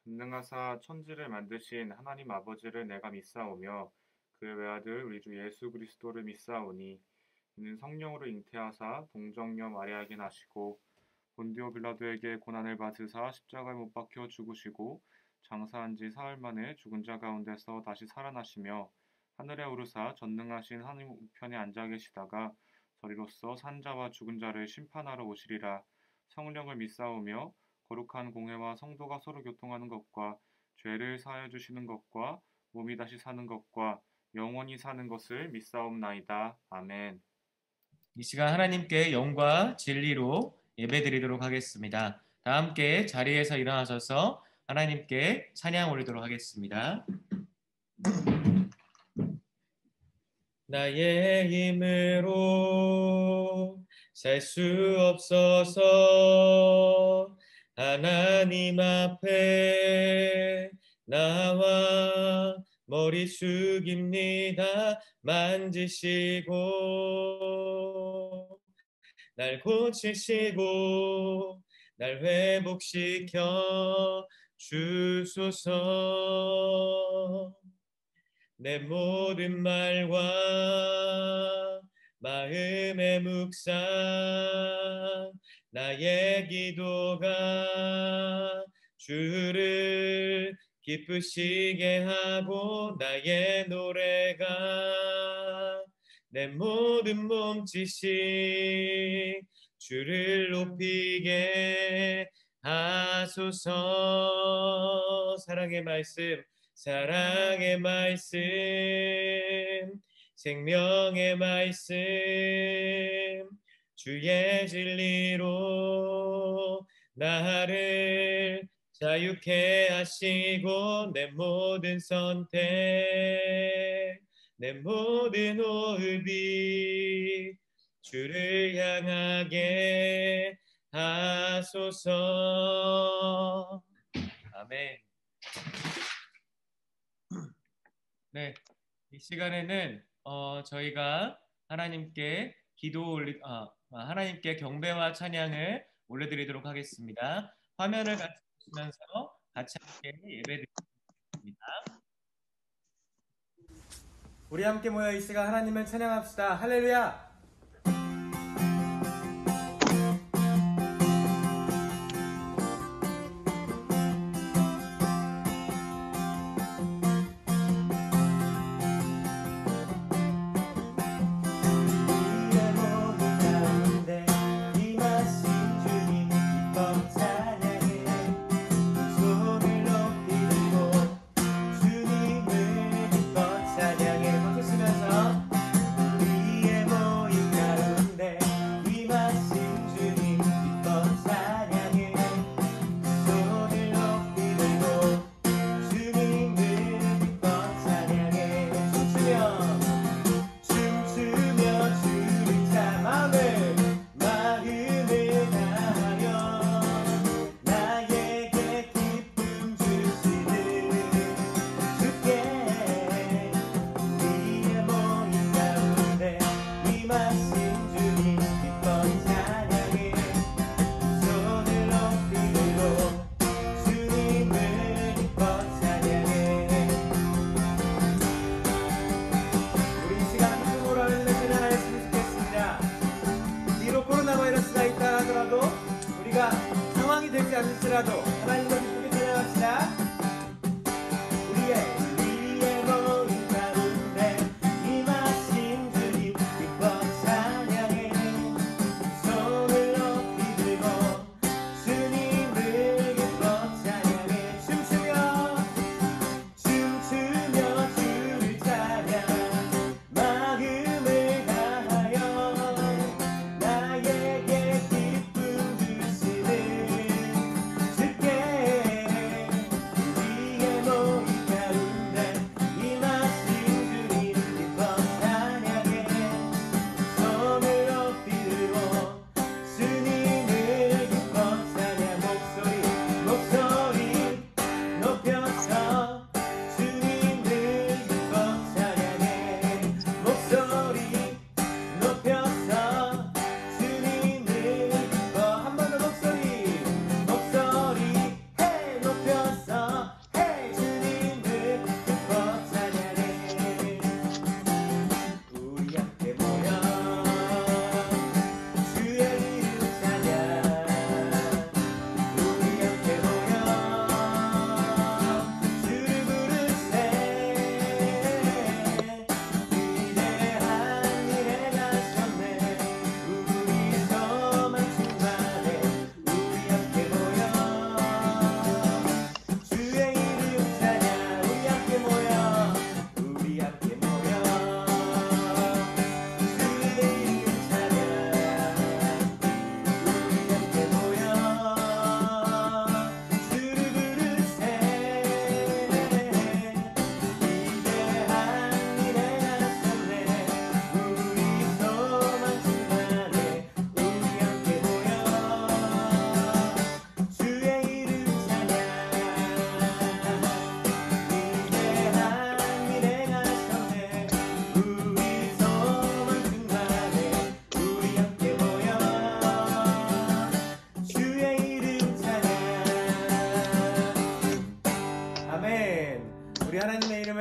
전능하사 천지를 만드신 하나님 아버지를 내가 믿사오며 그의 외아들 우리 주 예수 그리스도를 믿사오니 이는 성령으로 잉태하사 동정녀 마리아에게 나시고 본디오 빌라도에게 고난을 받으사 십자가에 못 박혀 죽으시고 장사한 지 사흘 만에 죽은 자 가운데서 다시 살아나시며 하늘에 오르사 전능하신 하나님 우편에 앉아 계시다가 저리로서 산자와 죽은 자를 심판하러 오시리라. 성령을 믿사오며 거룩한 공회와 성도가 서로 교통하는 것과 죄를 사하여 주시는 것과 몸이 다시 사는 것과 영원히 사는 것을 믿사옵나이다. 아멘. 이 시간 하나님께 영과 진리로 예배드리도록 하겠습니다. 다 함께 자리에서 일어나셔서 하나님께 찬양 올리도록 하겠습니다. 나의 힘으로 살 수 없어서 하나님 앞에 나와 머리 숙입니다. 만지시고 날 고치시고 날 회복시켜 주소서. 내 모든 말과 마음의 묵상 나의 기도가 주를 기쁘시게 하고 나의 노래가 내 모든 몸짓이 주를 높이게 하소서. 사랑의 말씀 생명의 말씀 주의 진리로 나를 자유케 하시고 내 모든 선택 내 모든 호흡이 주를 향하게 하소서. 아멘. 네, 이 시간에는 저희가 하나님께 하나님께 경배와 찬양을 올려드리도록 하겠습니다. 화면을 같이 보시면서 같이 함께 예배드리겠습니다. 우리 함께 모여 이 시간 하나님을 찬양합시다. 할렐루야! 상황이 되지 않을지라도 하나님을 기쁘게 찬양합시다. 우리의 모든 가운데 임하신 주님 기뻐 찬양해. 손을 높이 들고 주님을 기뻐 찬양해. 춤추며 주를 찬양 마음을 다하여 나에게 기쁨 주시는 주께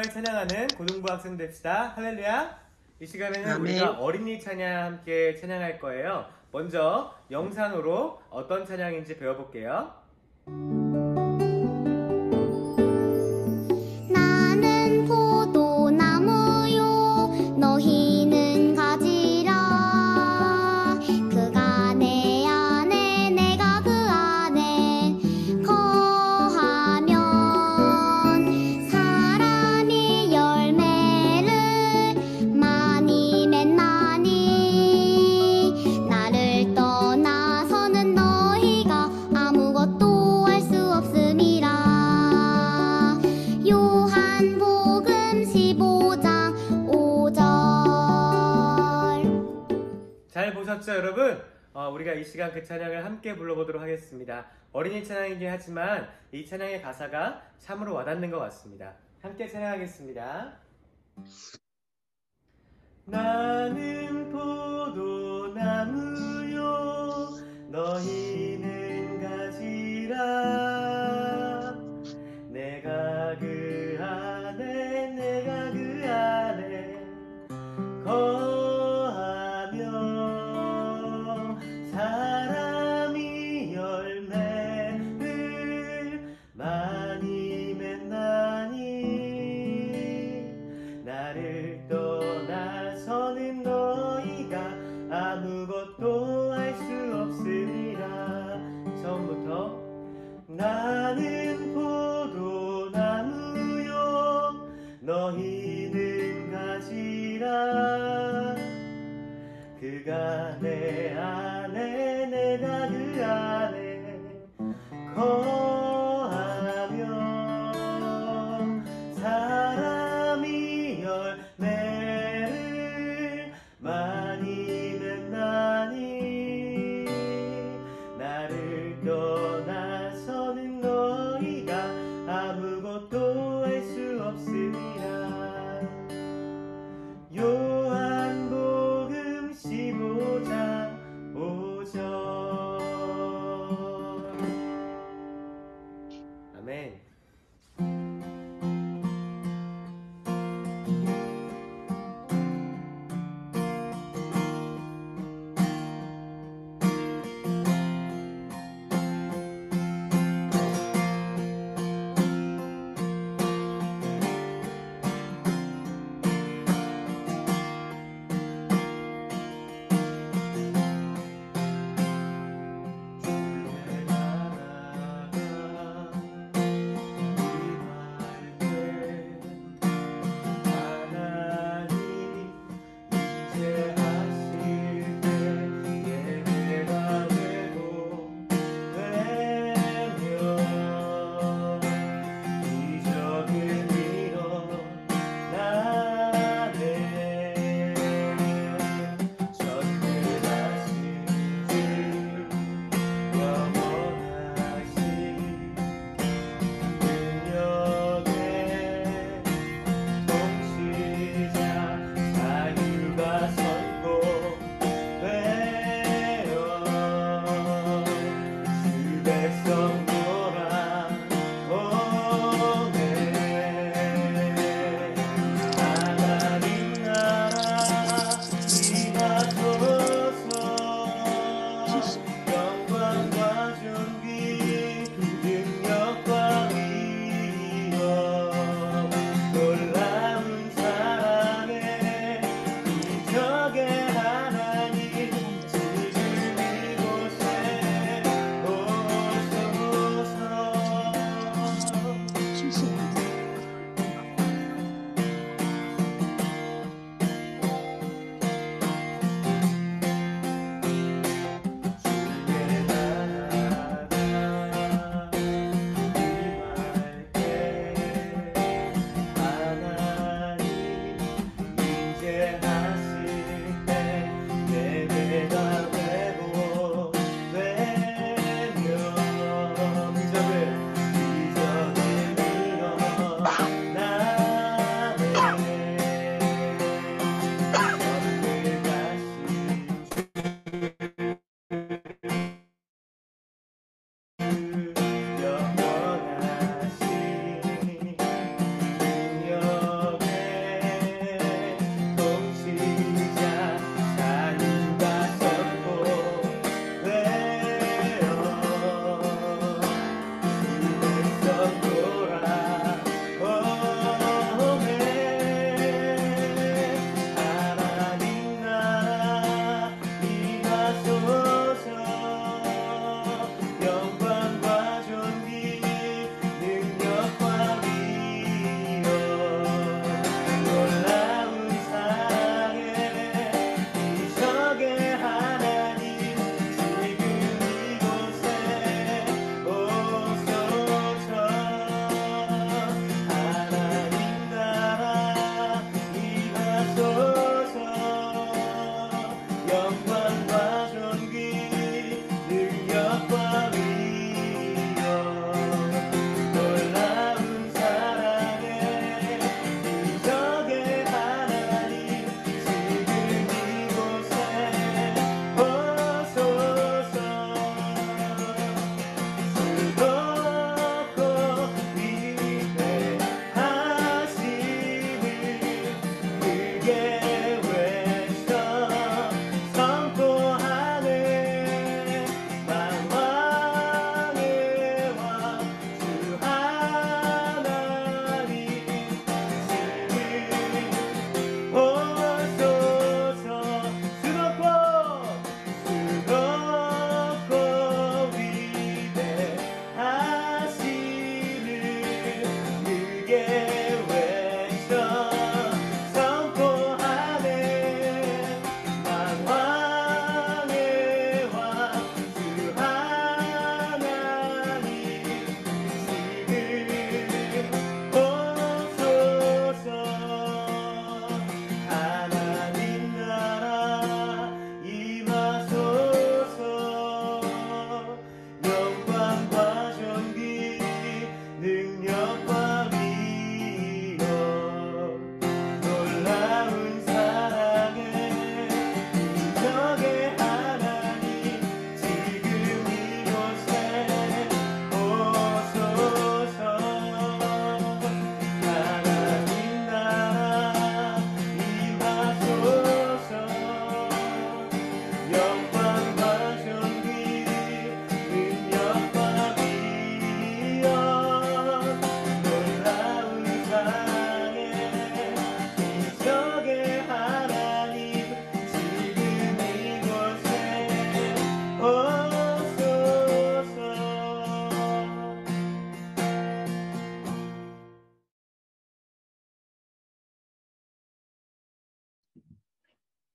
하나님을 찬양하는 고등부 학생 됩시다. 할렐루야. 이 시간에는 아멘. 우리가 어린이 찬양 함께 찬양할 거예요. 먼저 영상으로 어떤 찬양인지 배워볼게요. 나는 포도나무요 너희는 가지라 그가 내 안에 내가 그 안에 거하면 사람이 열매를 많이 맺나니 나를 떠나서는 너희가 아무것도 할 수 없음이라. 요한복음 15장 5절. 잘 보셨죠, 여러분? 우리가 이 시간 그 찬양을 함께 불러보도록 하겠습니다. 어린이 찬양이긴 하지만 이 찬양의 가사가 참으로 와닿는 것 같습니다. 함께 찬양하겠습니다. 나는 포도나무요 너희는 가지라 내가 그 안에 내가 그 안에 거하며 사람이 열매를 많이 맺나니 나를 떠나서는 너희가 아무것도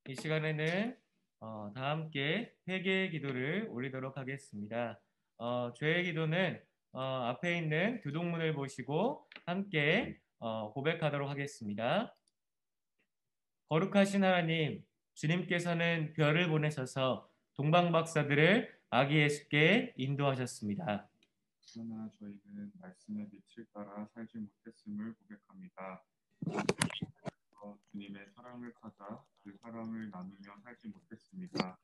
이 시간에는 다 함께 회개의 기도를 올리도록 하겠습니다. 죄의 기도는 앞에 있는 두 동문을 보시고 함께 고백하도록 하겠습니다. 거룩하신 하나님, 주님께서는 별을 보내셔서 동방박사들을 아기 예수께 인도하셨습니다. 그러나 저희는 말씀의 빛을 따라 살지 못했음을 고백합니다. 주님의 사랑을 찾아 그 사랑을 나누며 살지 못했습니다.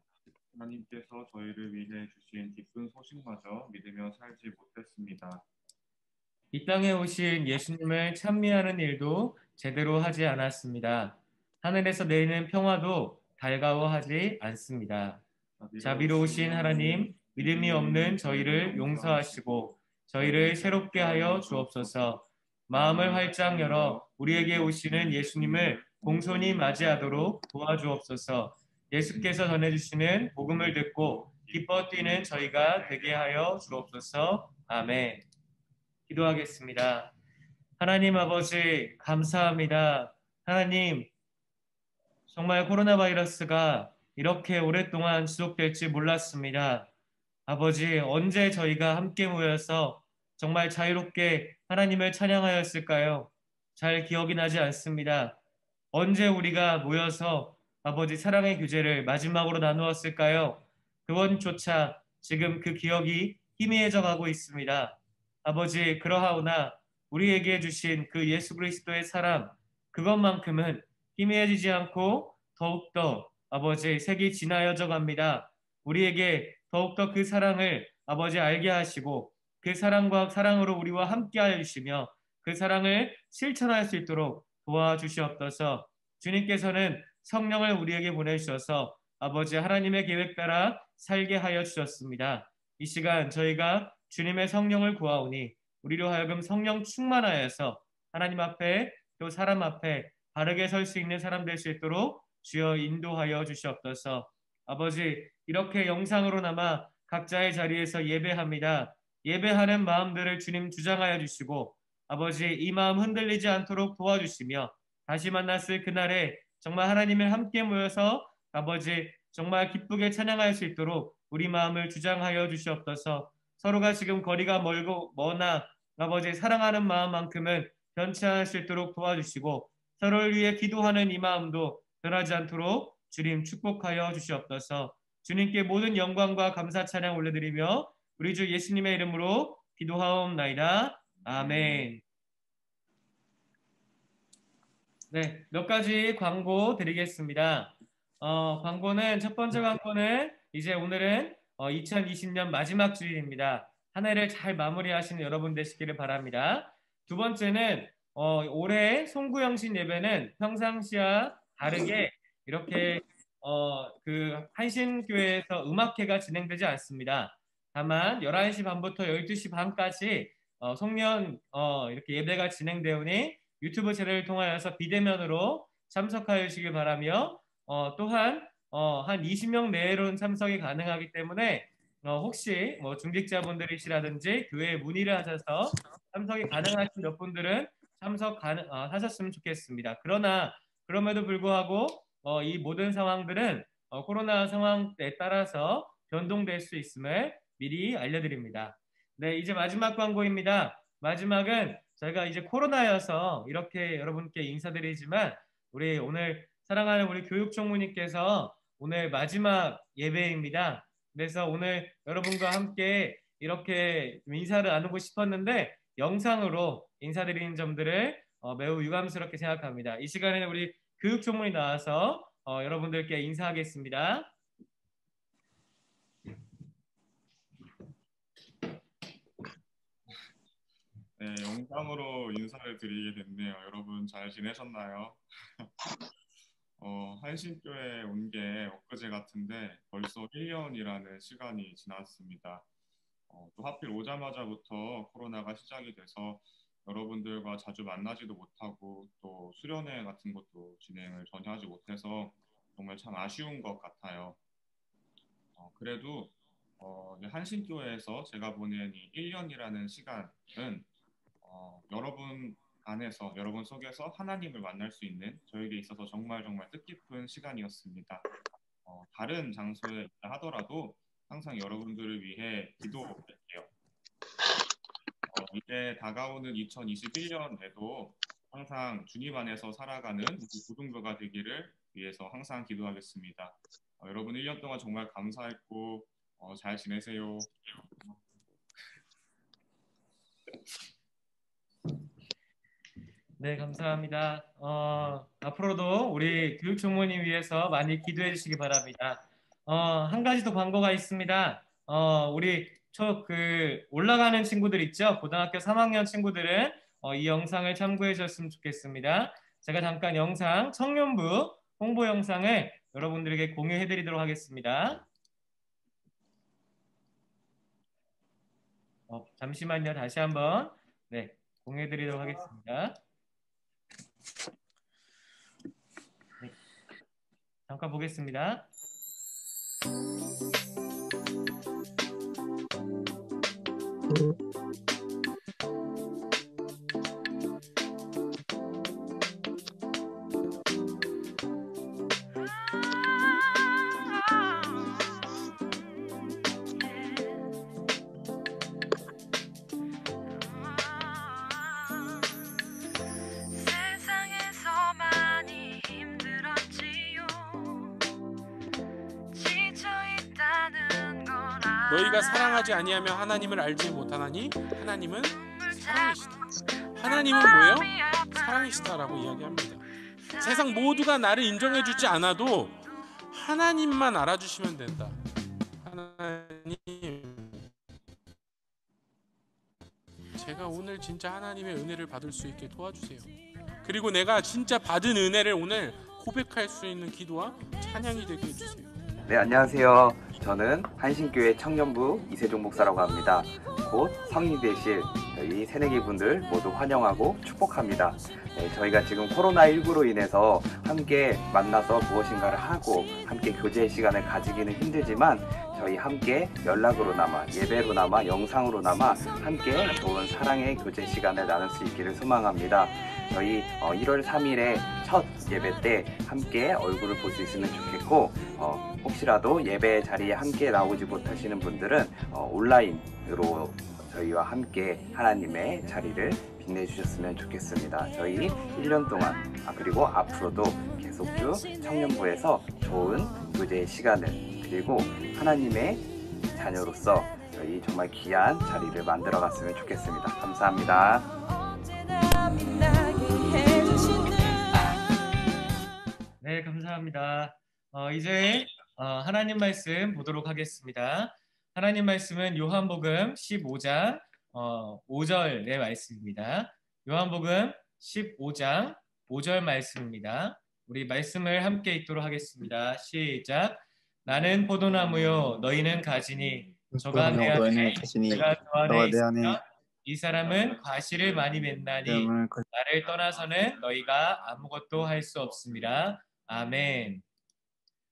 하나님께서 저희를 위해 주신 기쁜 소식마저 믿으며 살지 못했습니다. 이 땅에 오신 예수님을 찬미하는 일도 제대로 하지 않았습니다. 하늘에서 내리는 평화도 달가워하지 않습니다. 자비로우신 하나님, 믿음이 없는 저희를 용서하시고 저희를 새롭게 하여 주옵소서. 마음을 활짝 열어 우리에게 오시는 예수님을 공손히 맞이하도록 도와주옵소서. 예수께서 전해주시는 복음을 듣고 기뻐 뛰는 저희가 되게 하여 주옵소서. 아멘. 기도하겠습니다. 하나님 아버지 감사합니다. 하나님 정말 코로나 바이러스가 이렇게 오랫동안 지속될지 몰랐습니다. 아버지 언제 저희가 함께 모여서 정말 자유롭게 하나님을 찬양하였을까요? 잘 기억이 나지 않습니다. 언제 우리가 모여서 아버지 사랑의 교제를 마지막으로 나누었을까요? 그것조차 지금 그 기억이 희미해져 가고 있습니다. 아버지 그러하오나 우리에게 주신 그 예수 그리스도의 사랑 그것만큼은 희미해지지 않고 더욱더 아버지 색이 진하여져 갑니다. 우리에게 더욱더 그 사랑을 아버지 알게 하시고 그 사랑과 사랑으로 우리와 함께 하여 주시며 그 사랑을 실천할 수 있도록 도와주시옵소서. 주님께서는 성령을 우리에게 보내주셔서 아버지 하나님의 계획 따라 살게 하여 주셨습니다. 이 시간 저희가 주님의 성령을 구하오니 우리로 하여금 성령 충만하여서 하나님 앞에 또 사람 앞에 바르게 설 수 있는 사람 될 수 있도록 주여 인도하여 주시옵소서. 아버지 이렇게 영상으로나마 각자의 자리에서 예배합니다. 예배하는 마음들을 주님 주장하여 주시고 아버지 이 마음 흔들리지 않도록 도와주시며 다시 만났을 그날에 정말 하나님을 함께 모여서 아버지 정말 기쁘게 찬양할 수 있도록 우리 마음을 주장하여 주시옵소서. 서로가 지금 거리가 멀고 머나 아버지 사랑하는 마음만큼은 변치 않을 수 있도록 도와주시고 서로를 위해 기도하는 이 마음도 변하지 않도록 주님 축복하여 주시옵소서. 주님께 모든 영광과 감사 찬양 올려드리며 우리 주 예수님의 이름으로 기도하옵나이다. 아멘. 네, 몇 가지 광고 드리겠습니다. 광고는 첫 번째 광고는 이제 오늘은 2020년 마지막 주일입니다. 한 해를 잘 마무리하시는 여러분 되시기를 바랍니다. 두 번째는 올해 송구영신 예배는 평상시와 다르게 이렇게 그 한신교회에서 음악회가 진행되지 않습니다. 다만 11시 반부터 12시 반까지 송년 이렇게 예배가 진행되오니 유튜브 채널을 통하여서 비대면으로 참석하여 주시길 바라며 또한 한 20명 내외로는 참석이 가능하기 때문에 혹시 뭐 중직자분들이시라든지 교회에 문의를 하셔서 참석이 가능하신 몇 분들은 하셨으면 좋겠습니다. 그러나 그럼에도 불구하고 이 모든 상황들은 코로나 상황에 따라서 변동될 수 있음을 미리 알려드립니다. 네, 이제 마지막 광고입니다. 마지막은 저희가 이제 코로나여서 이렇게 여러분께 인사드리지만 우리 오늘 사랑하는 우리 교육총무님께서 오늘 마지막 예배입니다. 그래서 오늘 여러분과 함께 이렇게 인사를 나누고 싶었는데 영상으로 인사드리는 점들을 매우 유감스럽게 생각합니다. 이 시간에는 우리 교육총무이 나와서 여러분들께 인사하겠습니다. 네, 영상으로 인사를 드리게 됐네요. 여러분 잘 지내셨나요? 한신교회 온 게 엊그제 같은데 벌써 1년이라는 시간이 지났습니다. 또 하필 오자마자부터 코로나가 시작이 돼서 여러분들과 자주 만나지도 못하고 또 수련회 같은 것도 진행을 전혀 하지 못해서 정말 참 아쉬운 것 같아요. 그래도 이제 한신교회에서 제가 보낸 이 1년이라는 시간은 여러분 안에서 여러분 속에서 하나님을 만날 수 있는 저에게 있어서 정말 뜻깊은 시간이었습니다. 다른 장소에 있다 하더라도 항상 여러분들을 위해 기도할게요. 이제 다가오는 2021년에도 항상 주님 안에서 살아가는 고등부가 되기를 위해서 항상 기도하겠습니다. 여러분 1년 동안 정말 감사했고 잘 지내세요. 네, 감사합니다. 앞으로도 우리 교육총무님 위해서 많이 기도해 주시기 바랍니다. 한 가지 더 광고가 있습니다. 우리 올라가는 친구들 있죠? 고등학교 3학년 친구들은 이 영상을 참고해 주셨으면 좋겠습니다. 제가 잠깐 청년부 홍보 영상을 여러분들에게 공유해 드리도록 하겠습니다. 잠시만요. 다시 한번 공유해 드리도록 하겠습니다. 네, 잠깐 보겠습니다. 너희가 사랑하지 아니하면 하나님을 알지 못하나니 하나님은 사랑이시다. 하나님은 뭐예요? 사랑이시다라고 이야기합니다. 세상 모두가 나를 인정해주지 않아도 하나님만 알아주시면 된다. 하나님, 제가 오늘 진짜 하나님의 은혜를 받을 수 있게 도와주세요. 그리고 내가 진짜 받은 은혜를 오늘 고백할 수 있는 기도와 찬양이 되게 해주세요. 네, 안녕하세요. 저는 한신교회 청년부 이세종 목사라고 합니다. 곧 성인이 되실 저희 새내기 분들 모두 환영하고 축복합니다. 네, 저희가 지금 코로나19로 인해서 함께 만나서 무엇인가를 하고 함께 교제 시간을 가지기는 힘들지만 저희 함께 연락으로나마 예배로나마 영상으로나마 함께 좋은 사랑의 교제 시간을 나눌 수 있기를 소망합니다. 저희 1월 3일에 첫 예배 때 함께 얼굴을 볼 수 있으면 좋겠고 혹시라도 예배 자리에 함께 나오지 못하시는 분들은 온라인으로 저희와 함께 하나님의 자리를 빛내주셨으면 좋겠습니다. 저희 1년 동안 그리고 앞으로도 계속주 청년부에서 좋은 교제의 시간을 그리고 하나님의 자녀로서 저희 정말 귀한 자리를 만들어 갔으면 좋겠습니다. 감사합니다. 네, 감사합니다. 이제 하나님 말씀 보도록 하겠습니다. 하나님 말씀은 요한복음 15장 5절의 말씀입니다. 요한복음 15장 5절 말씀입니다. 우리 말씀을 함께 읽도록 하겠습니다. 시작. 나는 포도나무요 너희는 가지니 저가 내 안에 내가 저 안에 있으면 이 사람은 과실을 많이 맺나니 나를 떠나서는 너희가 아무것도 할 수 없습니다. 아멘.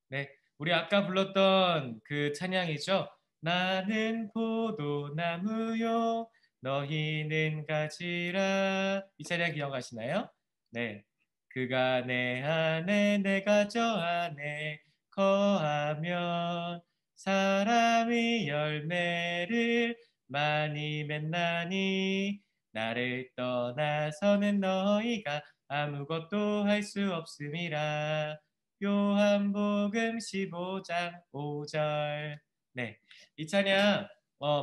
네, 우리 아까 불렀던 그 찬양이죠. 나는 포도나무요 너희는 가지라. 이 찬양 기억하시나요? 네, 그가 내 안에 내가 저 안에 거하면 사람이 열매를 많이 맺나니 나를 떠나서는 너희가 아무것도 할 수 없음이라. 요한복음 15장 5절. 네, 이 찬양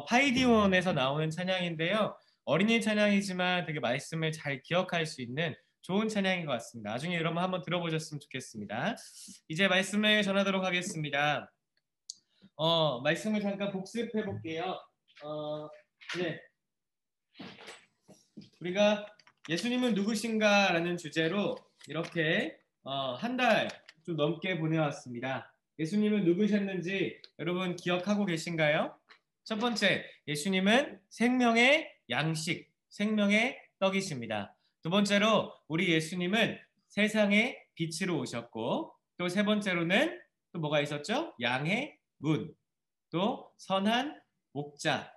파이디온에서 나오는 찬양인데요. 어린이 찬양이지만 되게 말씀을 잘 기억할 수 있는 좋은 찬양인 것 같습니다. 나중에 여러분 한번 들어보셨으면 좋겠습니다. 이제 말씀을 전하도록 하겠습니다. 말씀을 잠깐 복습해 볼게요. 네, 우리가 예수님은 누구신가 라는 주제로 이렇게 한 달 좀 넘게 보내왔습니다. 예수님은 누구셨는지 여러분 기억하고 계신가요? 첫 번째, 예수님은 생명의 양식, 생명의 떡이십니다. 두 번째로 우리 예수님은 세상의 빛으로 오셨고 또 세 번째로는 또 뭐가 있었죠? 양의 문, 또 선한 목자,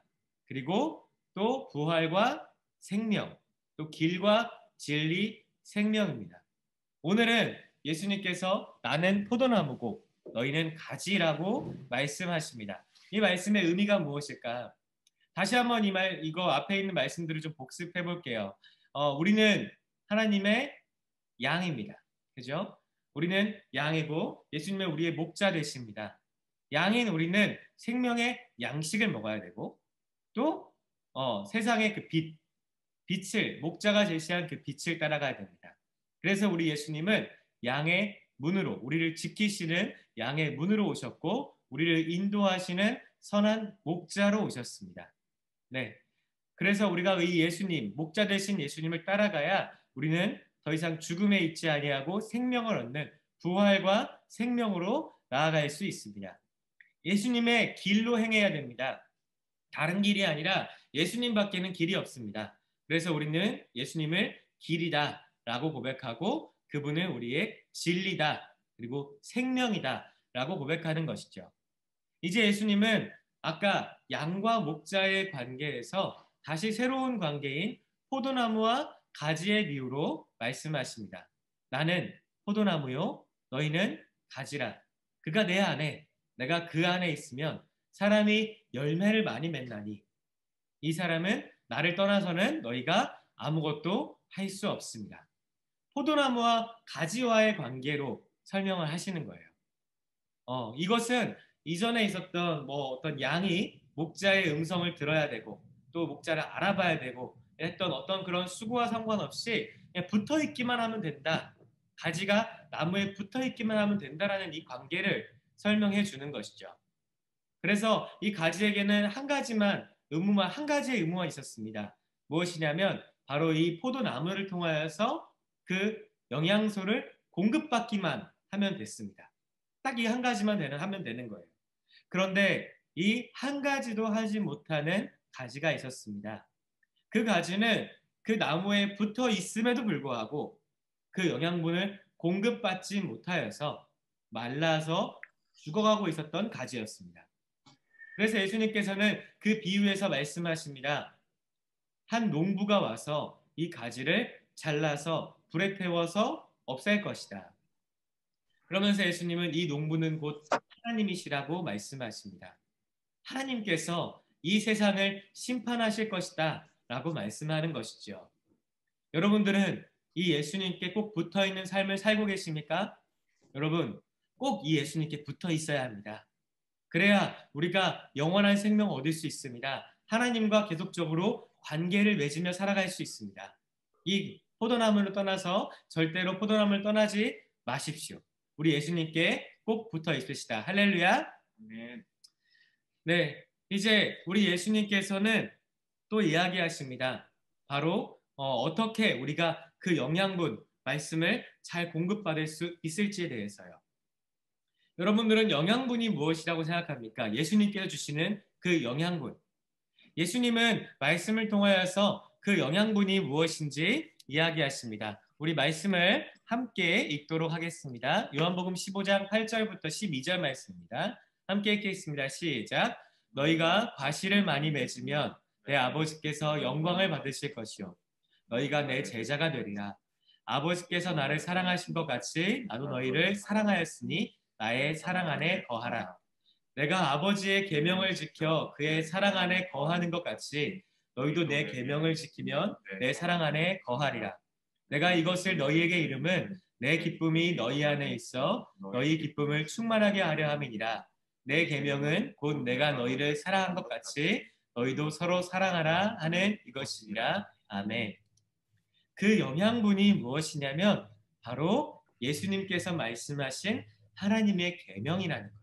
그리고 또 부활과 생명, 또 길과 진리, 생명입니다. 오늘은 예수님께서 나는 포도나무고 너희는 가지라고 말씀하십니다. 이 말씀의 의미가 무엇일까? 다시 한번 이거 앞에 있는 말씀들을 좀 복습해 볼게요. 우리는 하나님의 양입니다. 그죠? 우리는 양이고 예수님은 우리의 목자 되십니다. 양인 우리는 생명의 양식을 먹어야 되고 또 세상의 그 빛을 목자가 제시한 그 빛을 따라가야 됩니다. 그래서 우리 예수님은 양의 문으로 우리를 지키시는 양의 문으로 오셨고 우리를 인도하시는 선한 목자로 오셨습니다. 네. 그래서 우리가 이 예수님, 목자 되신 예수님을 따라가야 우리는 더 이상 죽음에 있지 아니하고 생명을 얻는 부활과 생명으로 나아갈 수 있습니다. 예수님의 길로 행해야 됩니다. 다른 길이 아니라 예수님밖에는 길이 없습니다. 그래서 우리는 예수님을 길이다 라고 고백하고 그분은 우리의 진리다 그리고 생명이다 라고 고백하는 것이죠. 이제 예수님은 아까 양과 목자의 관계에서 다시 새로운 관계인 포도나무와 가지의 비유로 말씀하십니다. 나는 포도나무요 너희는 가지라. 그가 내 안에 내가 그 안에 있으면 사람이 열매를 많이 맺나니 이 사람은 나를 떠나서는 너희가 아무것도 할 수 없습니다. 포도나무와 가지와의 관계로 설명을 하시는 거예요. 이것은 이전에 있었던 어떤 양이 목자의 음성을 들어야 되고 또 목자를 알아봐야 되고 했던 어떤 그런 수고와 상관없이 그냥 붙어 있기만 하면 된다. 가지가 나무에 붙어 있기만 하면 된다라는 이 관계를 설명해 주는 것이죠. 그래서 이 가지에게는 한 가지의 의무가 있었습니다. 무엇이냐면 바로 이 포도나무를 통하여서 그 영양소를 공급받기만 하면 됐습니다. 딱 이 한 가지만 하면 되는 거예요. 그런데 이 한 가지도 하지 못하는 가지가 있었습니다. 그 가지는 그 나무에 붙어 있음에도 불구하고 그 영양분을 공급받지 못하여서 말라서 죽어가고 있었던 가지였습니다. 그래서 예수님께서는 그 비유에서 말씀하십니다. 한 농부가 와서 이 가지를 잘라서 불에 태워서 없앨 것이다. 그러면서 예수님은 이 농부는 곧 하나님이시라고 말씀하십니다. 하나님께서 이 세상을 심판하실 것이다 라고 말씀하는 것이죠. 여러분들은 이 예수님께 꼭 붙어있는 삶을 살고 계십니까? 여러분 꼭 이 예수님께 붙어 있어야 합니다. 그래야 우리가 영원한 생명을 얻을 수 있습니다. 하나님과 계속적으로 관계를 맺으며 살아갈 수 있습니다. 이 포도나무를 떠나서 절대로 포도나무를 떠나지 마십시오. 우리 예수님께 꼭 붙어 있으시다. 할렐루야. 네, 이제 우리 예수님께서는 또 이야기하십니다. 바로 어떻게 우리가 그 영양분 말씀을 잘 공급받을 수 있을지에 대해서요. 여러분들은 영양분이 무엇이라고 생각합니까? 예수님께서 주시는 그 영양분. 예수님은 말씀을 통하여서 그 영양분이 무엇인지 이야기하십니다. 우리 말씀을 함께 읽도록 하겠습니다. 요한복음 15장 8절부터 12절 말씀입니다. 함께 읽겠습니다. 시작. 너희가 과실을 많이 맺으면 내 아버지께서 영광을 받으실 것이요 너희가 내 제자가 되리라. 아버지께서 나를 사랑하신 것 같이 나도 너희를 사랑하였으니 나의 사랑 안에 거하라. 내가 아버지의 계명을 지켜 그의 사랑 안에 거하는 것 같이 너희도 내 계명을 지키면 내 사랑 안에 거하리라. 내가 이것을 너희에게 이름은 내 기쁨이 너희 안에 있어 너희 기쁨을 충만하게 하려 함이니라. 내 계명은 곧 내가 너희를 사랑한 것 같이 너희도 서로 사랑하라 하는 이것이니라. 아멘. 그 영양분이 무엇이냐면 바로 예수님께서 말씀하신 하나님의 계명이라는 거예요.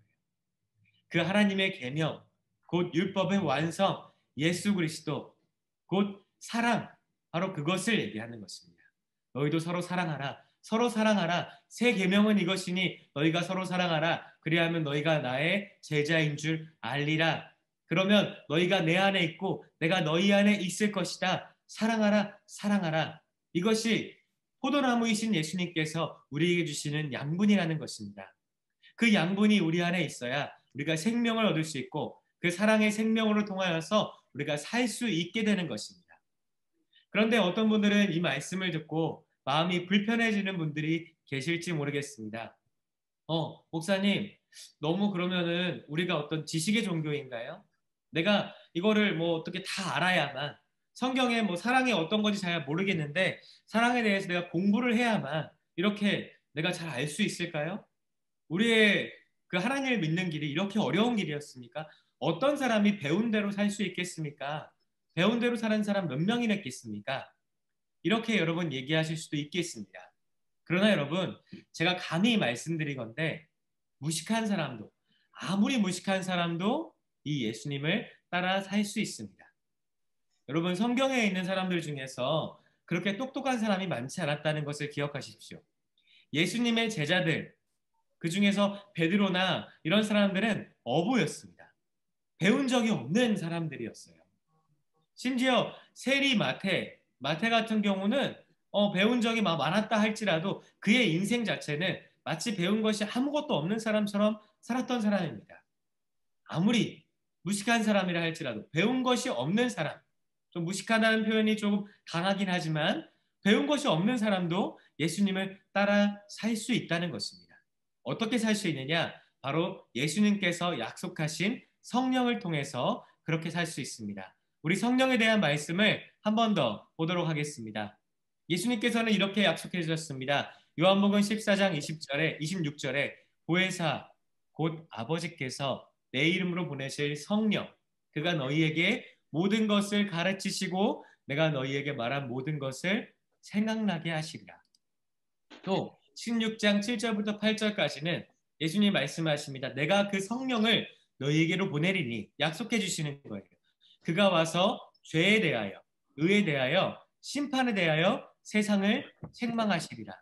그 하나님의 계명, 곧 율법의 완성, 예수 그리스도, 곧 사랑, 바로 그것을 얘기하는 것입니다. 너희도 서로 사랑하라. 서로 사랑하라. 새 계명은 이것이니 너희가 서로 사랑하라. 그리하면 너희가 나의 제자인 줄 알리라. 그러면 너희가 내 안에 있고 내가 너희 안에 있을 것이다. 사랑하라. 사랑하라. 이것이 포도나무이신 예수님께서 우리에게 주시는 양분이라는 것입니다. 그 양분이 우리 안에 있어야 우리가 생명을 얻을 수 있고 그 사랑의 생명으로 통하여서 우리가 살 수 있게 되는 것입니다. 그런데 어떤 분들은 이 말씀을 듣고 마음이 불편해지는 분들이 계실지 모르겠습니다. 목사님, 너무 그러면은 우리가 어떤 지식의 종교인가요? 내가 이거를 뭐 어떻게 다 알아야만, 성경에 뭐 사랑이 어떤 건지 잘 모르겠는데 사랑에 대해서 내가 공부를 해야만 이렇게 내가 잘 알 수 있을까요? 우리의 그 하나님을 믿는 길이 이렇게 어려운 길이었습니까? 어떤 사람이 배운 대로 살 수 있겠습니까? 배운 대로 사는 사람 몇 명이나 있겠습니까? 이렇게 여러분 얘기하실 수도 있겠습니다. 그러나 여러분, 제가 감히 말씀드리건대 무식한 사람도, 아무리 무식한 사람도 이 예수님을 따라 살 수 있습니다. 여러분, 성경에 있는 사람들 중에서 그렇게 똑똑한 사람이 많지 않았다는 것을 기억하십시오. 예수님의 제자들, 그 중에서 베드로나 이런 사람들은 어부였습니다. 배운 적이 없는 사람들이었어요. 심지어 세리 마태 같은 경우는 배운 적이 많았다 할지라도 그의 인생 자체는 마치 배운 것이 아무것도 없는 사람처럼 살았던 사람입니다. 아무리 무식한 사람이라 할지라도 배운 것이 없는 사람, 좀 무식하다는 표현이 조금 강하긴 하지만 배운 것이 없는 사람도 예수님을 따라 살 수 있다는 것입니다. 어떻게 살 수 있느냐? 바로 예수님께서 약속하신 성령을 통해서 그렇게 살 수 있습니다. 우리 성령에 대한 말씀을 한 번 더 보도록 하겠습니다. 예수님께서는 이렇게 약속해 주셨습니다. 요한복음 14장 20절에 26절에 보혜사 곧 아버지께서 내 이름으로 보내실 성령, 그가 너희에게 모든 것을 가르치시고 내가 너희에게 말한 모든 것을 생각나게 하시리라. 또 16장 7절부터 8절까지는 예수님 말씀하십니다. 내가 그 성령을 너희에게로 보내리니, 약속해 주시는 거예요. 그가 와서 죄에 대하여, 의에 대하여, 심판에 대하여 세상을 책망하시리라.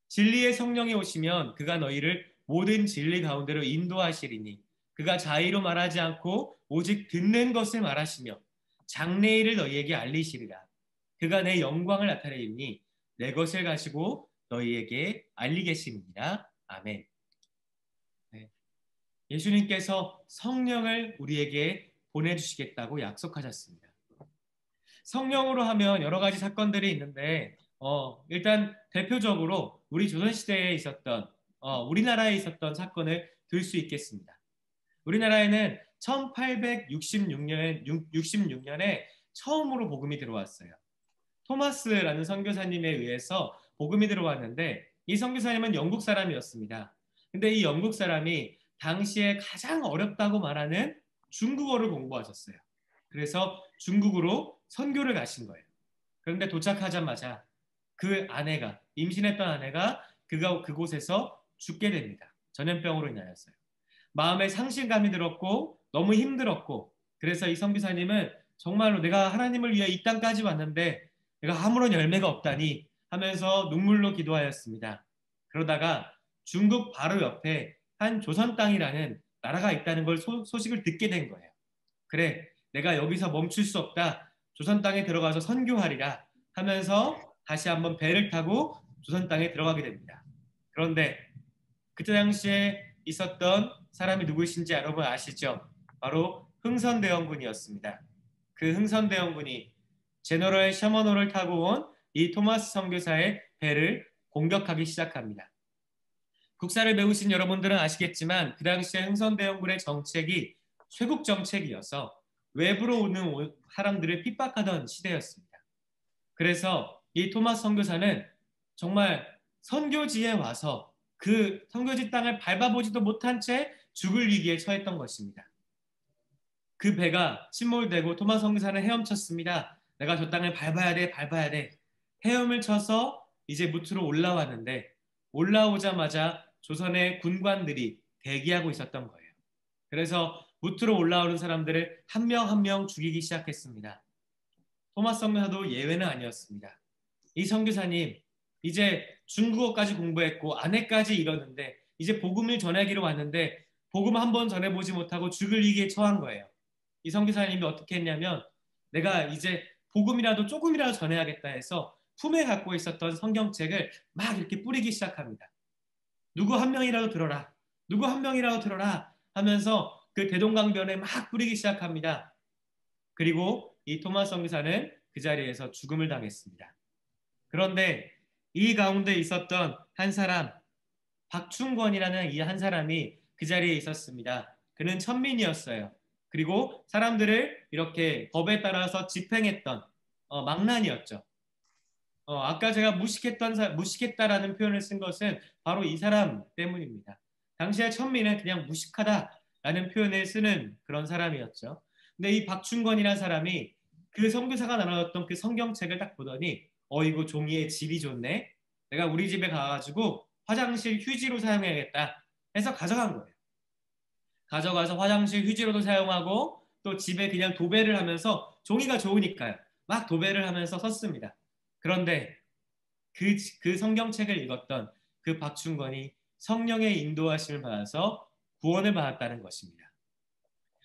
진리의 성령이 오시면 그가 너희를 모든 진리 가운데로 인도하시리니 그가 자의로 말하지 않고 오직 듣는 것을 말하시며 장래일을 너희에게 알리시리라. 그가 내 영광을 나타내리니 내 것을 가지고 너희에게 알리겠습니다. 아멘. 네. 예수님께서 성령을 우리에게 보내주시겠다고 약속하셨습니다. 성령으로 하면 여러 가지 사건들이 있는데 일단 대표적으로 우리 조선시대에 있었던 우리나라에 있었던 사건을 들 수 있겠습니다. 우리나라에는 1866년에 처음으로 복음이 들어왔어요. 토마스라는 선교사님에 의해서 복음이 들어왔는데 이 선교사님은 영국 사람이었습니다. 근데 이 영국 사람이 당시에 가장 어렵다고 말하는 중국어를 공부하셨어요. 그래서 중국으로 선교를 가신 거예요. 그런데 도착하자마자 그 아내가, 임신했던 아내가 그곳에서 죽게 됩니다. 전염병으로 인하여서요. 마음에 상실감이 들었고 너무 힘들었고, 그래서 이 선교사님은 정말로 내가 하나님을 위해 이 땅까지 왔는데 내가 아무런 열매가 없다니 하면서 눈물로 기도하였습니다. 그러다가 중국 바로 옆에 한 조선 땅이라는 나라가 있다는 걸 소식을 듣게 된 거예요. 그래, 내가 여기서 멈출 수 없다. 조선 땅에 들어가서 선교하리라 하면서 다시 한번 배를 타고 조선 땅에 들어가게 됩니다. 그런데 그때 당시에 있었던 사람이 누구신지 여러분 아시죠? 바로 흥선대원군이었습니다. 그 흥선대원군이 제너럴 셔먼호를 타고 온 이 토마스 선교사의 배를 공격하기 시작합니다. 국사를 배우신 여러분들은 아시겠지만 그 당시에 흥선대원군의 정책이 쇄국 정책이어서 외부로 오는 사람들을 핍박하던 시대였습니다. 그래서 이 토마스 선교사는 정말 선교지에 와서 그 선교지 땅을 밟아보지도 못한 채 죽을 위기에 처했던 것입니다. 그 배가 침몰되고 토마스 선교사는 헤엄쳤습니다. 내가 저 땅을 밟아야 돼. 헤엄을 쳐서 이제 무트로 올라왔는데 올라오자마자 조선의 군관들이 대기하고 있었던 거예요. 그래서 무트로 올라오는 사람들을 한 명 한 명 죽이기 시작했습니다. 토마스 선교사도 예외는 아니었습니다. 이 선교사님 이제 중국어까지 공부했고 아내까지 이뤘는데 이제 복음을 전하기로 왔는데 복음 한 번 전해보지 못하고 죽을 위기에 처한 거예요. 이 선교사님이 어떻게 했냐면 내가 이제 복음이라도 조금이라도 전해야겠다 해서 품에 갖고 있었던 성경책을 막 이렇게 뿌리기 시작합니다. 누구 한 명이라도 들어라. 누구 한 명이라도 들어라 하면서 그 대동강변에 막 뿌리기 시작합니다. 그리고 이 토마스 선교사는 그 자리에서 죽음을 당했습니다. 그런데 이 가운데 있었던 한 사람, 박충권이라는 이 한 사람이 그 자리에 있었습니다. 그는 천민이었어요. 그리고 사람들을 이렇게 법에 따라서 집행했던 망난이었죠. 아까 제가 무식했다라는 표현을 쓴 것은 바로 이 사람 때문입니다. 당시의 천민은 그냥 무식하다라는 표현을 쓰는 그런 사람이었죠. 근데 이 박충권이라는 사람이 그 선교사가 나눴던 그 성경책을 딱 보더니 이거 종이의 질이 좋네. 내가 우리 집에 가가지고 화장실 휴지로 사용해야겠다 해서 가져간 거예요. 가져가서 화장실 휴지로도 사용하고 또 집에 그냥 도배를 하면서 종이가 좋으니까요. 막 도배를 하면서 썼습니다. 그런데 그 성경책을 읽었던 그 박충권이 성령의 인도하심을 받아서 구원을 받았다는 것입니다.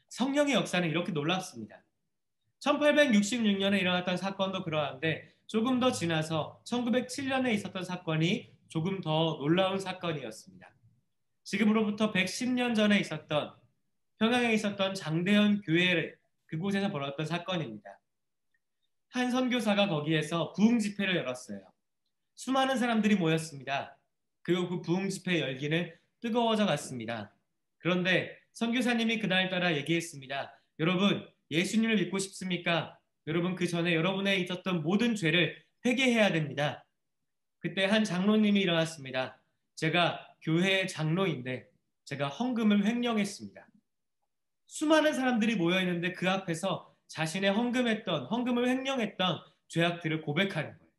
성령의 역사는 이렇게 놀랍습니다. 1866년에 일어났던 사건도 그러한데 조금 더 지나서 1907년에 있었던 사건이 조금 더 놀라운 사건이었습니다. 지금으로부터 110년 전에 있었던 평양에 있었던 장대현 교회 그곳에서 벌어졌던 사건입니다. 한 선교사가 거기에서 부흥 집회를 열었어요. 수많은 사람들이 모였습니다. 그리고 그 부흥 집회 열기는 뜨거워져 갔습니다. 그런데 선교사님이 그날따라 얘기했습니다. 여러분, 예수님을 믿고 싶습니까? 여러분, 그 전에 여러분에 있었던 모든 죄를 회개해야 됩니다. 그때 한 장로님이 일어났습니다. 제가 교회의 장로인데 제가 헌금을 횡령했습니다. 수많은 사람들이 모여있는데 그 앞에서 자신의 헌금을 횡령했던 죄악들을 고백하는 거예요.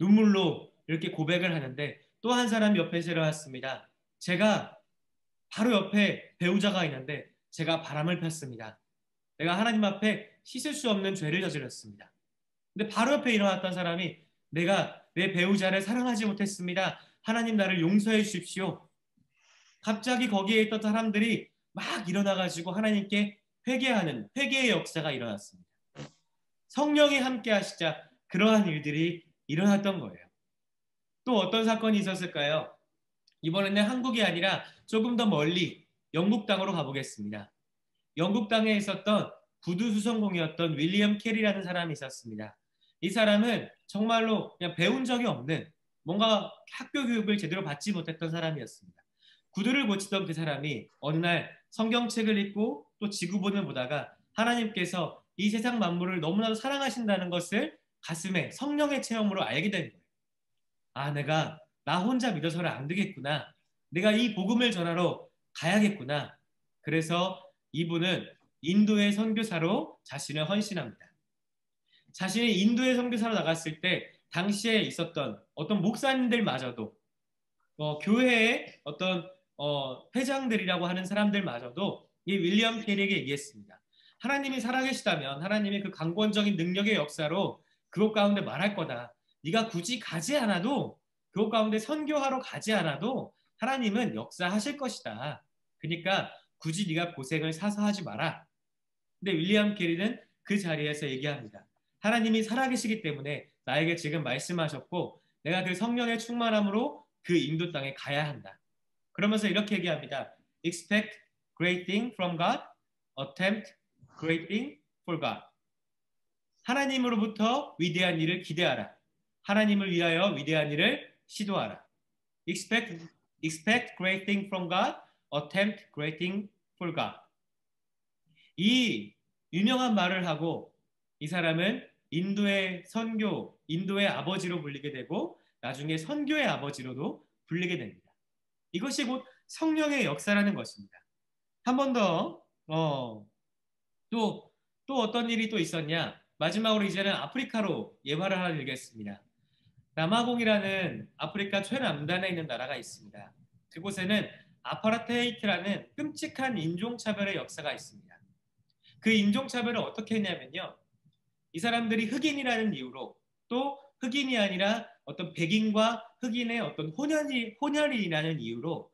눈물로 이렇게 고백을 하는데 또 한 사람이 옆에서 일어났습니다. 제가 바로 옆에 배우자가 있는데 제가 바람을 폈습니다. 내가 하나님 앞에 씻을 수 없는 죄를 저질렀습니다. 근데 바로 옆에 일어났던 사람이 내가 내 배우자를 사랑하지 못했습니다. 하나님 나를 용서해 주십시오. 갑자기 거기에 있던 사람들이 막 일어나가지고 하나님께 회개하는 회개의 역사가 일어났습니다. 성령이 함께 하시자 그러한 일들이 일어났던 거예요. 또 어떤 사건이 있었을까요? 이번에는 한국이 아니라 조금 더 멀리 영국 땅으로 가보겠습니다. 영국 땅에 있었던 구두 수성공이었던 윌리엄 캐리라는 사람이 있었습니다. 이 사람은 정말로 그냥 배운 적이 없는 뭔가 학교 교육을 제대로 받지 못했던 사람이었습니다. 구두를 고치던 그 사람이 어느 날 성경책을 읽고 또 지구본을 보다가 하나님께서 이 세상 만물을 너무나도 사랑하신다는 것을 가슴에 성령의 체험으로 알게 된 거예요. 내가 나 혼자 믿어서는 안 되겠구나. 내가 이 복음을 전하러 가야겠구나. 그래서 이분은 인도의 선교사로 자신을 헌신합니다. 자신이 인도의 선교사로 나갔을 때 당시에 있었던 어떤 목사님들마저도 교회의 어떤 회장들이라고 하는 사람들마저도 이 윌리엄 캐리에게 얘기했습니다. 하나님이 살아계시다면 하나님이 그 강권적인 능력의 역사로 그곳 가운데 말할 거다. 네가 굳이 가지 않아도 그곳 가운데 선교하러 가지 않아도 하나님은 역사하실 것이다. 그러니까 굳이 네가 고생을 사서 하지 마라. 근데 윌리엄 캐리는 그 자리에서 얘기합니다. 하나님이 살아계시기 때문에 나에게 지금 말씀하셨고 내가 그 성령의 충만함으로 그 인도 땅에 가야 한다. 그러면서 이렇게 얘기합니다. Expect great thing from God, attempt great thing for God. 하나님으로부터 위대한 일을 기대하라. 하나님을 위하여 위대한 일을 시도하라. Expect great thing from God, attempt great thing for God. 이 유명한 말을 하고 이 사람은 인도의 인도의 아버지로 불리게 되고 나중에 선교의 아버지로도 불리게 됩니다. 이것이 곧 성령의 역사라는 것입니다. 한 번 더, 또 어떤 일이 또 있었냐? 마지막으로 이제는 아프리카로 예화를 하나 드리겠습니다. 남아공이라는 아프리카 최남단에 있는 나라가 있습니다. 그곳에는 아파르테이트라는 끔찍한 인종차별의 역사가 있습니다. 그 인종차별을 어떻게 했냐면요. 이 사람들이 흑인이라는 이유로 또 흑인이 아니라 어떤 백인과 흑인의 어떤 혼혈이라는 이유로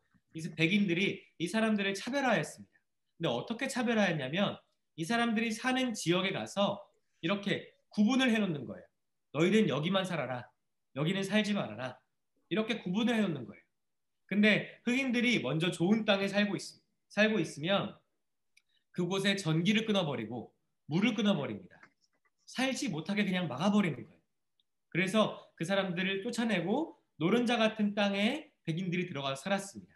백인들이 이 사람들을 차별화했습니다. 근데 어떻게 차별화했냐면 이 사람들이 사는 지역에 가서 이렇게 구분을 해놓는 거예요. 너희는 여기만 살아라. 여기는 살지 말아라. 이렇게 구분을 해놓는 거예요. 근데 흑인들이 먼저 좋은 땅에 살고 있으면 그곳에 전기를 끊어버리고 물을 끊어버립니다. 살지 못하게 그냥 막아버리는 거예요. 그래서 그 사람들을 쫓아내고 노른자 같은 땅에 백인들이 들어가서 살았습니다.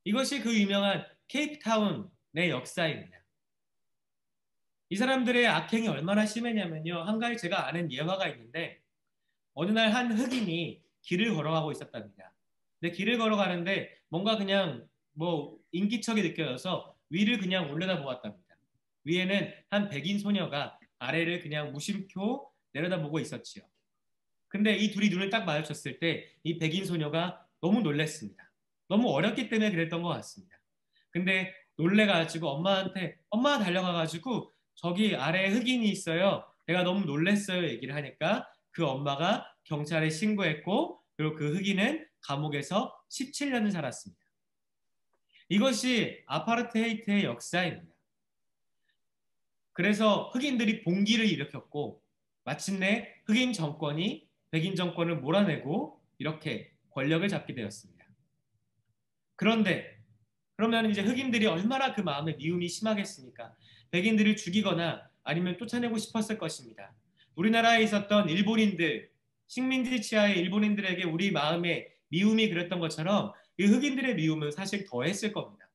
이것이 그 유명한 케이프타운의 역사입니다. 이 사람들의 악행이 얼마나 심했냐면요. 한 가지 제가 아는 예화가 있는데 어느 날 한 흑인이 길을 걸어가고 있었답니다. 근데 길을 걸어가는데 뭔가 그냥 뭐 인기척이 느껴져서 위를 그냥 올려다 보았답니다. 위에는 한 백인 소녀가 아래를 그냥 무심코 내려다보고 있었지요. 근데 이 둘이 눈을 딱 마주쳤을 때 이 백인 소녀가 너무 놀랬습니다. 너무 어렸기 때문에 그랬던 것 같습니다. 근데 놀래가지고 엄마 달려가가지고 저기 아래에 흑인이 있어요. 내가 너무 놀랬어요. 얘기를 하니까 그 엄마가 경찰에 신고했고 그리고 그 흑인은 감옥에서 17년을 살았습니다. 이것이 아파르테이트의 역사입니다. 그래서 흑인들이 봉기를 일으켰고 마침내 흑인 정권이 백인 정권을 몰아내고 이렇게 권력을 잡게 되었습니다. 그런데 그러면 이제 흑인들이 얼마나 그 마음에 미움이 심하겠습니까? 백인들을 죽이거나 아니면 쫓아내고 싶었을 것입니다. 우리나라에 있었던 일본인들, 식민지 치하의 일본인들에게 우리 마음에 미움이 그랬던 것처럼 이 흑인들의 미움은 사실 더했을 겁니다.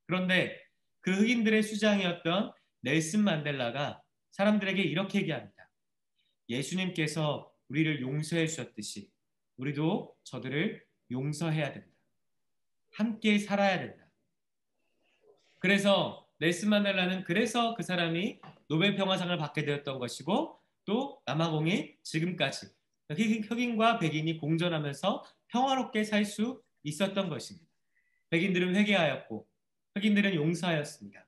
그런데 그 흑인들의 수장이었던 넬슨 만델라가 사람들에게 이렇게 얘기합니다. 예수님께서 우리를 용서해 주셨듯이 우리도 저들을 용서해야 된다. 함께 살아야 된다. 그래서 넬슨 만델라는 그래서 그 사람이 노벨 평화상을 받게 되었던 것이고 또 남아공이 지금까지 흑인과 백인이 공존하면서 평화롭게 살 수 있었던 것입니다. 백인들은 회개하였고 흑인들은 용서하였습니다.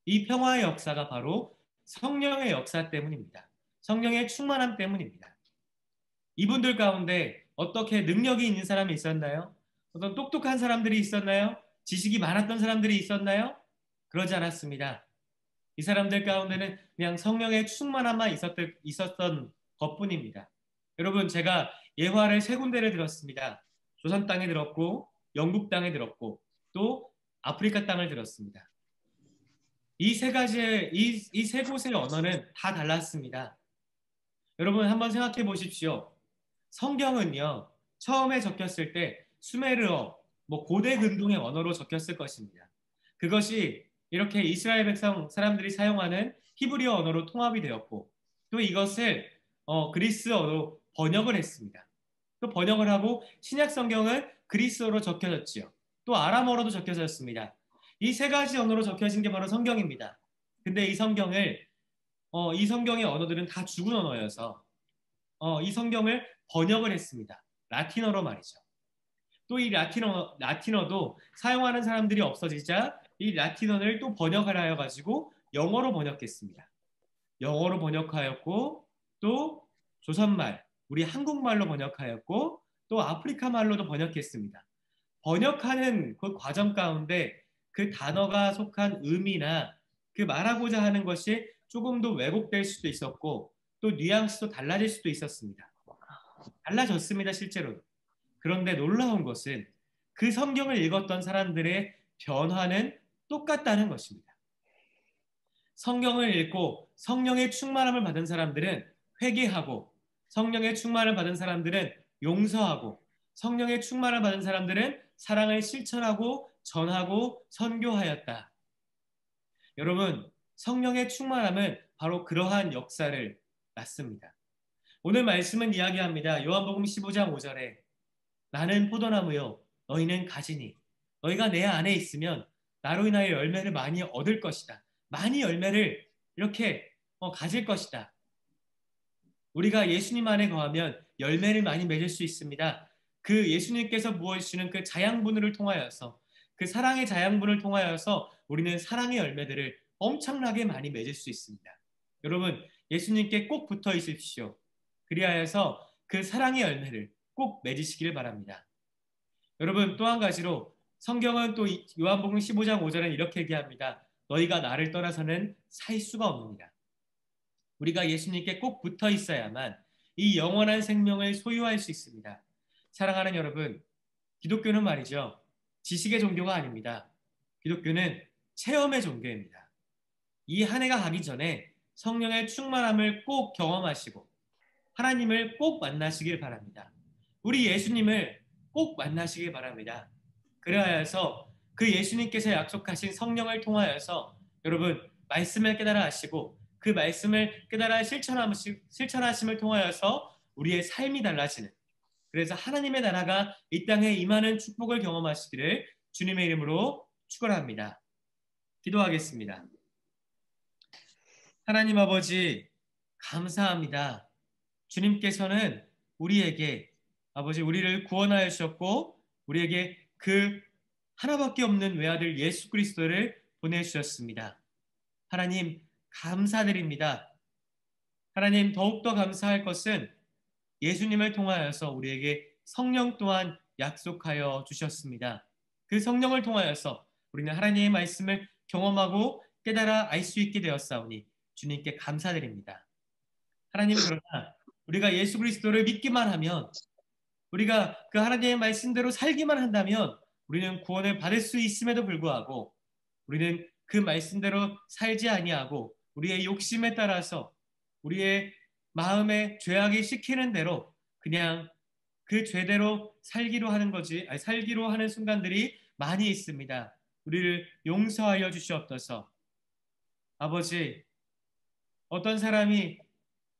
이 평화의 역사가 바로 성령의 역사 때문입니다. 성령의 충만함 때문입니다. 이분들 가운데 어떻게 능력이 있는 사람이 있었나요? 어떤 똑똑한 사람들이 있었나요? 지식이 많았던 사람들이 있었나요? 그러지 않았습니다. 이 사람들 가운데는 그냥 성령의 충만함만 있었던 것뿐입니다. 여러분, 제가 예화를 3군데를 들었습니다. 조선 땅에 들었고 영국 땅에 들었고 또 아프리카 땅을 들었습니다. 이 세 곳의 언어는 다 달랐습니다. 여러분 한번 생각해 보십시오. 성경은요 처음에 적혔을 때 수메르어, 고대 근동의 언어로 적혔을 것입니다. 그것이 이렇게 이스라엘 백성 사람들이 사용하는 히브리어 언어로 통합이 되었고 또 이것을 그리스어로 번역을 했습니다. 또 번역을 하고 신약 성경은 그리스어로 적혀졌지요. 또 아람어로도 적혀졌습니다. 이 3가지 언어로 적혀진 게 바로 성경입니다. 근데 이 성경의 언어들은 다 죽은 언어여서 이 성경을 번역을 했습니다. 라틴어로 말이죠. 또 이 라틴어도 사용하는 사람들이 없어지자 이 라틴어를 또 번역하려 가지고 영어로 번역했습니다. 영어로 번역하였고 또 조선말, 우리 한국말로 번역하였고 또 아프리카 말로도 번역했습니다. 번역하는 그 과정 가운데 그 단어가 속한 의미나 그 말하고자 하는 것이 조금 더 왜곡될 수도 있었고 또 뉘앙스도 달라질 수도 있었습니다. 달라졌습니다, 실제로. 그런데 놀라운 것은 그 성경을 읽었던 사람들의 변화는 똑같다는 것입니다. 성경을 읽고 성령의 충만함을 받은 사람들은 회개하고 성령의 충만을 받은 사람들은 용서하고 성령의 충만을 받은 사람들은 사랑을 실천하고 전하고 선교하였다. 여러분, 성령의 충만함은 바로 그러한 역사를 낳습니다. 오늘 말씀은 이야기합니다. 요한복음 15장 5절에 나는 포도나무요 너희는 가지니 너희가 내 안에 있으면 나로 인하여 열매를 많이 얻을 것이다. 많이 열매를 이렇게 가질 것이다. 우리가 예수님 안에 거하면 열매를 많이 맺을 수 있습니다. 그 예수님께서 부어주시는 그 자양분을 통하여서 그 사랑의 자양분을 통하여서 우리는 사랑의 열매들을 엄청나게 많이 맺을 수 있습니다. 여러분, 예수님께 꼭 붙어 있으십시오. 그리하여서 그 사랑의 열매를 꼭 맺으시기를 바랍니다. 여러분, 또 한 가지로 성경은 또 요한복음 15장 5절에 이렇게 얘기합니다. 너희가 나를 떠나서는 살 수가 없느니라. 우리가 예수님께 꼭 붙어 있어야만 이 영원한 생명을 소유할 수 있습니다. 사랑하는 여러분, 기독교는 말이죠. 지식의 종교가 아닙니다. 기독교는 체험의 종교입니다. 이 한 해가 가기 전에 성령의 충만함을 꼭 경험하시고 하나님을 꼭 만나시길 바랍니다. 우리 예수님을 꼭 만나시길 바랍니다. 그래서 그 예수님께서 약속하신 성령을 통하여서 여러분 말씀을 깨달아 하시고 그 말씀을 깨달아 실천하심을 통하여서 우리의 삶이 달라지는, 그래서 하나님의 나라가 이 땅에 임하는 축복을 경험하시기를 주님의 이름으로 축원합니다. 기도하겠습니다. 하나님 아버지 감사합니다. 주님께서는 우리에게 아버지 우리를 구원하여 주셨고 우리에게 그 하나밖에 없는 외아들 예수 그리스도를 보내주셨습니다. 하나님 감사드립니다. 하나님 더욱더 감사할 것은 예수님을 통하여서 우리에게 성령 또한 약속하여 주셨습니다. 그 성령을 통하여서 우리는 하나님의 말씀을 경험하고 깨달아 알 수 있게 되었사오니 주님께 감사드립니다. 하나님 그러나 우리가 예수 그리스도를 믿기만 하면, 우리가 그 하나님의 말씀대로 살기만 한다면 우리는 구원을 받을 수 있음에도 불구하고 우리는 그 말씀대로 살지 아니하고 우리의 욕심에 따라서 우리의 마음에 죄악이 시키는 대로 그냥 그 죄대로 살기로 하는 순간들이 많이 있습니다. 우리를 용서하여 주시옵소서. 아버지, 어떤 사람이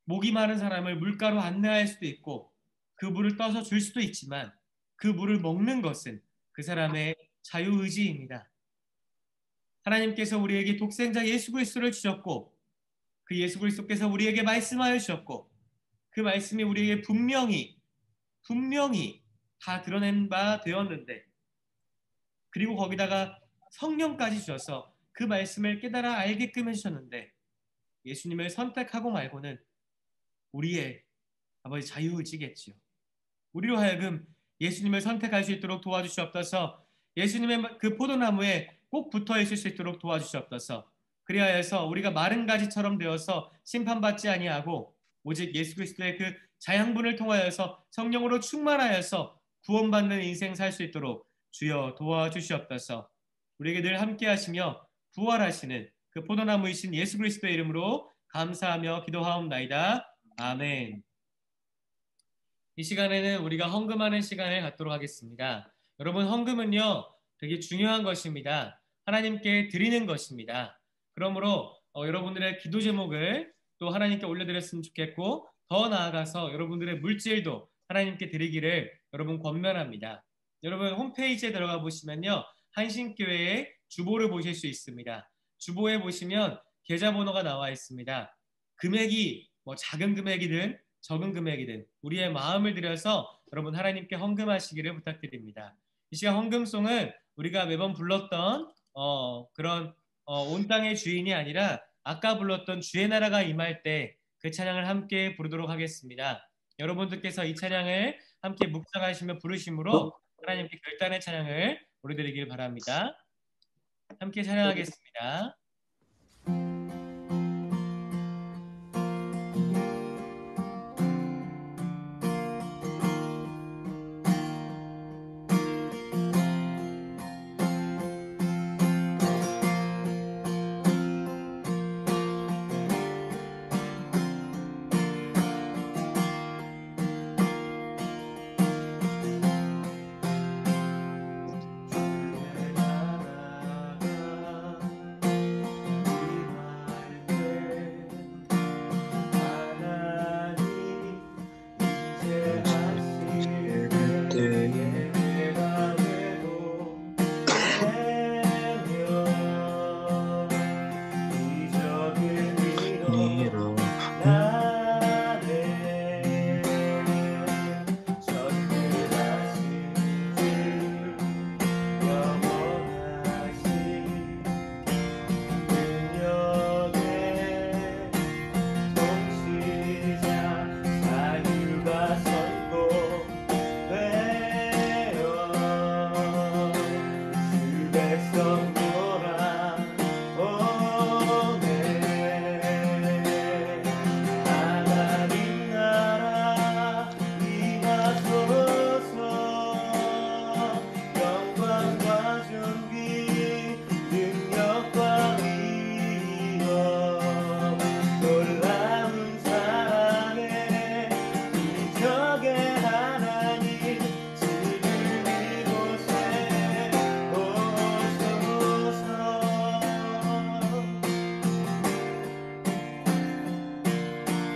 목이 마른 사람을 물가로 안내할 수도 있고 그 물을 떠서 줄 수도 있지만 그 물을 먹는 것은 그 사람의 자유의지입니다. 하나님께서 우리에게 독생자 예수 그리스도를 주셨고 그 예수 그리스도께서 우리에게 말씀하여 주셨고 그 말씀이 우리에게 분명히 다 드러낸 바 되었는데, 그리고 거기다가 성령까지 주셔서 그 말씀을 깨달아 알게끔 해주셨는데 예수님을 선택하고 말고는 우리의 아버지 자유의지겠지요. 우리로 하여금 예수님을 선택할 수 있도록 도와주시옵소서. 예수님의 그 포도나무에 꼭 붙어 있을 수 있도록 도와주시옵소서. 그리하여서 우리가 마른 가지처럼 되어서 심판받지 아니하고 오직 예수 그리스도의 그 자양분을 통하여서 성령으로 충만하여서 구원받는 인생 살 수 있도록 주여 도와주시옵소서. 우리에게 늘 함께 하시며 부활하시는 그 포도나무이신 예수 그리스도의 이름으로 감사하며 기도하옵나이다. 아멘. 이 시간에는 우리가 헌금하는 시간을 갖도록 하겠습니다. 여러분, 헌금은요 되게 중요한 것입니다. 하나님께 드리는 것입니다. 그러므로 여러분들의 기도 제목을 또 하나님께 올려드렸으면 좋겠고, 더 나아가서 여러분들의 물질도 하나님께 드리기를 여러분 권면합니다. 여러분 홈페이지에 들어가 보시면요 한신교회의 주보를 보실 수 있습니다. 주보에 보시면 계좌번호가 나와 있습니다. 금액이 작은 금액이든 적은 금액이든 우리의 마음을 들여서 여러분 하나님께 헌금하시기를 부탁드립니다. 이 시간 헌금송은 우리가 매번 불렀던 그런 온 땅의 주인이 아니라 아까 불렀던 주의 나라가 임할 때 그 찬양을 함께 부르도록 하겠습니다. 여러분들께서 이 찬양을 함께 묵상하시며 부르심으로 하나님께 결단의 찬양을 올려드리길 바랍니다. 함께 찬양하겠습니다.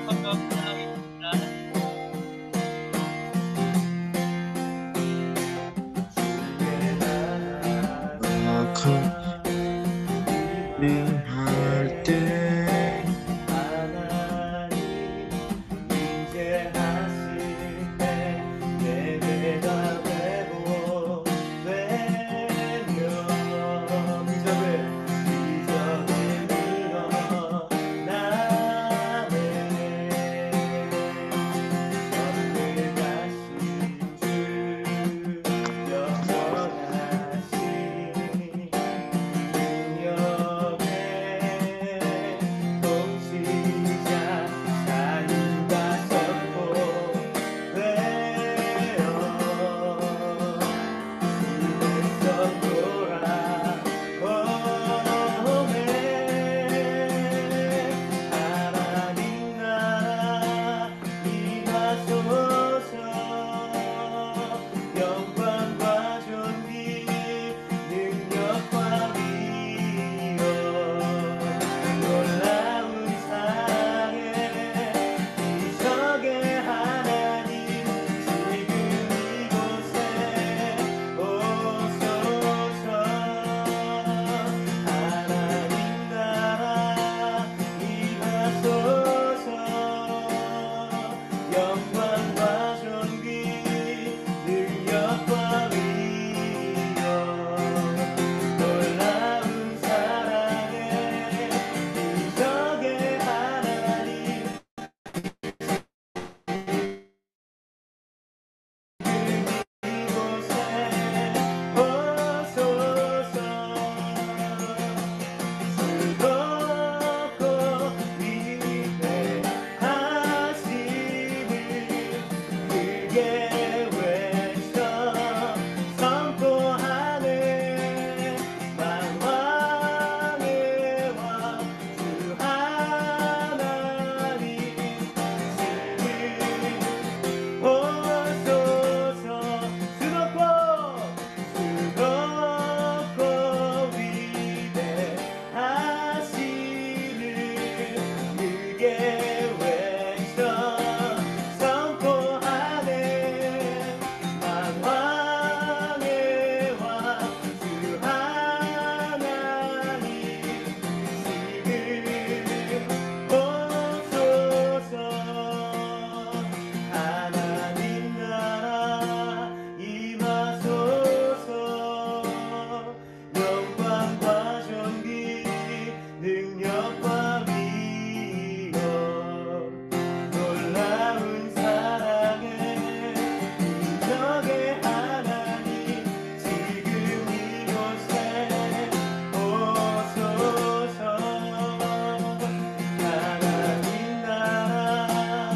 성령 찬양하겠습니다. 할 때 하나님 임재하실 때 예배가 되고 되며 기적을 일어나네. 선택하신 주 영원하신 동시자 자유가 선포되어 주에서 돌아오네. 하나님 나라 임하소서. 영광과 존귀 능력과 위엄 놀라운 사랑에 기적의 하나님 지금 이곳에 오소서. 하나님 나라 임하소서. 영광과 존귀 능력과 위엄 놀라운 사랑에 기적의 하나님 이곳에 오소서. 즐겁고 위대하심을 크게 외쳐 선포하네. 만왕의 왕 주 하나님 지금 오소서. 즐겁고 위대하심을 크게 외쳐 선포하네. 만왕의 왕 주 하나님 지금 오소서. 하나님 나라 임하소서. 영광과 존귀 능력과 위엄 놀라운 사랑에 기적의 하나님 지금 이곳에 오소서. 하나님 나라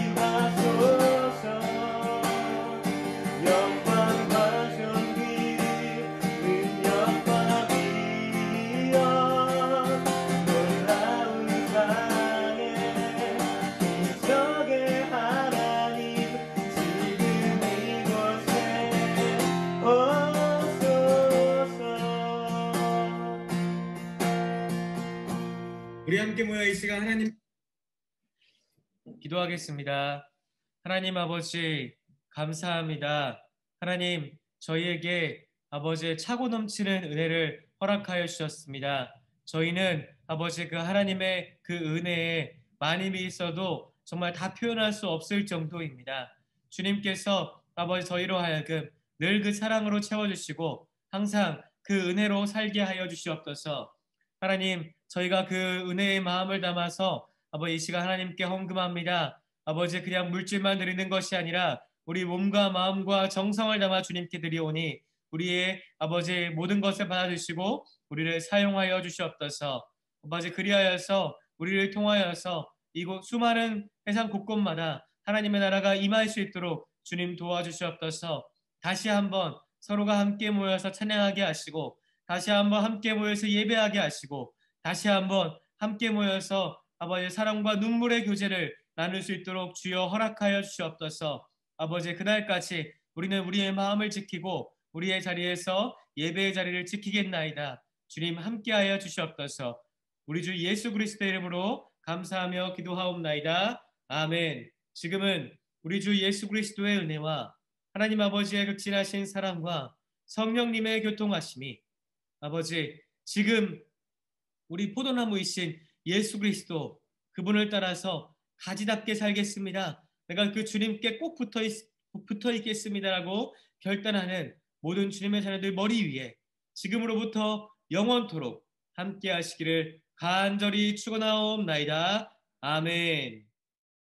임하소서. 영광과 존귀 능력과 위엄 놀라운 사랑에 기적의 하나님 지금 이곳에 오소서. 우리 함께 모여 이 시간 하나님 기도하겠습니다. 하나님 아버지 감사합니다. 하나님 저희에게 아버지의 차고 넘치는 은혜를 허락하여 주셨습니다. 저희는 아버지 그 하나님의 그 은혜에 많이 있어도 정말 다 표현할 수 없을 정도입니다. 주님께서 아버지 저희로 하여금 늘 그 사랑으로 채워주시고 항상 그 은혜로 살게 하여 주시옵소서. 하나님 저희가 그 은혜의 마음을 담아서 아버지 이 시간 하나님께 헌금합니다. 아버지 그냥 물질만 드리는 것이 아니라 우리 몸과 마음과 정성을 담아 주님께 드리오니 우리의 아버지 모든 것을 받아주시고 우리를 사용하여 주시옵소서. 아버지 그리하여서 우리를 통하여서 이곳 수많은 세상 곳곳마다 하나님의 나라가 임할 수 있도록 주님 도와주시옵소서. 다시 한번 서로가 함께 모여서 찬양하게 하시고 다시 한번 함께 모여서 예배하게 하시고 다시 한번 함께 모여서 아버지의 사랑과 눈물의 교제를 나눌 수 있도록 주여 허락하여 주시옵소서. 아버지 그날까지 우리는 우리의 마음을 지키고 우리의 자리에서 예배의 자리를 지키겠나이다. 주님 함께하여 주시옵소서. 우리 주 예수 그리스도의 이름으로 감사하며 기도하옵나이다. 아멘. 지금은 우리 주 예수 그리스도의 은혜와 하나님 아버지의 극진하신 사랑과 성령님의 교통하심이 아버지 지금 우리 포도나무이신 예수 그리스도 그분을 따라서 가지답게 살겠습니다. 내가 그 주님께 꼭 붙어 있겠습니다라고 결단하는 모든 주님의 자녀들 머리 위에 지금으로부터 영원토록 함께 하시기를 간절히 축원하옵나이다. 아멘.